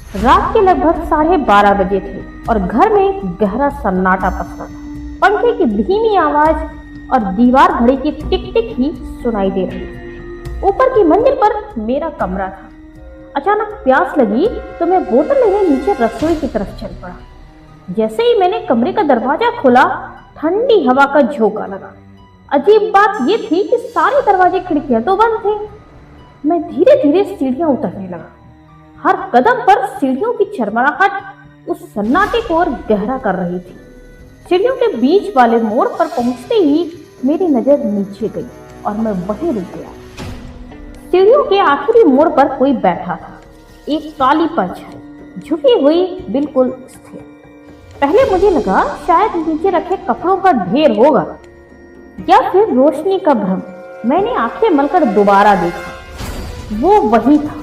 रात के लगभग 12:30 बजे थे और घर में गहरा सन्नाटा पसरा था। पंखे की धीमी आवाज और दीवार घड़ी की टिक टिक ही सुनाई दे रही थी। ऊपर की मंजिल पर मेरा कमरा था। अचानक प्यास लगी तो मैं बोतल लेने नीचे रसोई की तरफ चल पड़ा। जैसे ही मैंने कमरे का दरवाजा खोला, ठंडी हवा का झोंका लगा। अजीब बात यह थी कि सारे दरवाजे खिड़कियां तो बंद थे। मैं धीरे धीरे सीढ़ियां उतरने लगा। हर कदम पर सीढ़ियों की चरमराहट उस सन्नाटे को और गहरा कर रही थी। सीढ़ियों के बीच वाले मोड़ पर पहुंचते ही मेरी नजर नीचे गई और मैं वहीं रुक गया। सीढ़ियों के आखिरी मोड़ पर कोई बैठा था, एक काली परछाई झुकी हुई, बिल्कुल स्थिर। पहले मुझे लगा शायद नीचे रखे कपड़ों का ढेर होगा या फिर रोशनी का भ्रम। मैंने आंखें मलकर दोबारा देखा, वो वही था।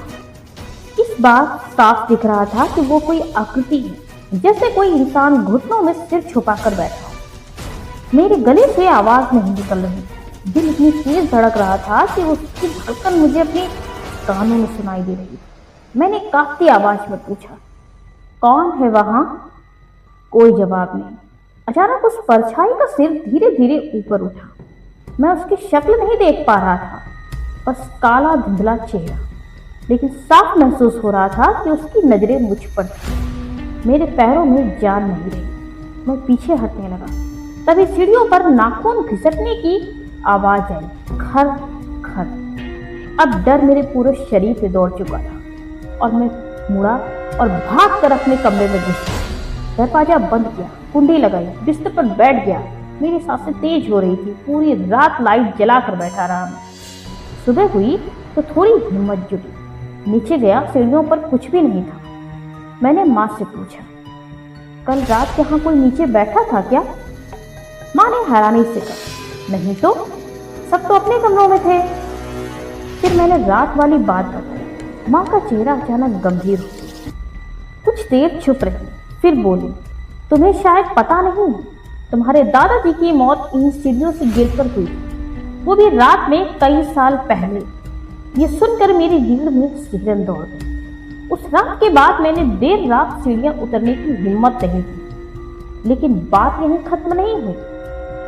इस बार साफ दिख रहा था कि वो कोई आकृति है, जैसे कोई इंसान घुटनों में सिर छुपाकर बैठा हो। मेरे गले से आवाज नहीं निकल रही, दिल इतनी तेज धड़क रहा था कि उसकी धड़कन मुझे अपने कानों में सुनाई दे रही थी। मैंने कांपती आवाज में पूछा, कौन है वहां? कोई जवाब नहीं। अचानक उस परछाई का सिर धीरे धीरे ऊपर उठा। मैं उसकी शक्ल नहीं देख पा रहा था, बस काला धुंधला चेहरा, लेकिन साफ महसूस हो रहा था कि उसकी नजरें मुझ पर थी। मेरे पैरों में जान नहीं रही। मैं पीछे हटने लगा। तभी सीढ़ियों पर नाखून घिसटने की आवाज आई, खर खर। अब डर मेरे पूरे शरीर पे दौड़ चुका था और मैं मुड़ा और भाग कर अपने कमरे में घुस गया। दरवाजा बंद किया, कुंडी लगाई, बिस्तर पर बैठ गया। मेरी सांसें तेज हो रही थी। पूरी रात लाइट जलाकर बैठा रहा मैं। सुबह हुई तो थोड़ी हिम्मत जुटी। नीचे गया, सीढ़ियों पर कुछ भी नहीं था। मैंने माँ से पूछा, कल रात यहाँ कोई नीचे बैठा था क्या? माँ ने हैरानी से कहा, नहीं तो, सब तो अपने कमरों में थे। फिर मैंने रात वाली बात बताई। माँ का चेहरा अचानक गंभीर हो गया। कुछ देर चुप रही, फिर बोली, तुम्हें शायद पता नहीं, तुम्हारे दादाजी की मौत इन सीढ़ियों से गिरकर हुई, वो भी रात में कई साल पहले। ये सुनकर मेरी रीढ़ में सिहरन दौड़ गई। उस रात के बाद मैंने देर रात सीढ़ियां उतरने की हिम्मत नहीं की। लेकिन बात यहीं खत्म नहीं हुई।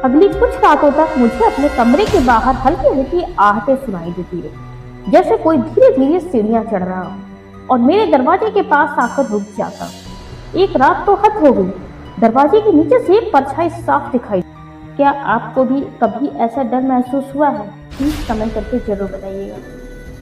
अगली कुछ रातों तक मुझे अपने कमरे के बाहर हल्की हल्की आहटें सुनाई देती रही, जैसे कोई धीरे धीरे सीढ़ियां चढ़ रहा हो और मेरे दरवाजे के पास आकर रुक जाता। एक रात तो हद हो गई, दरवाजे के नीचे से परछाई साफ दिखाई। क्या आपको भी कभी ऐसा डर महसूस हुआ है? प्लीज कमेंट करके जरूर बताइएगा।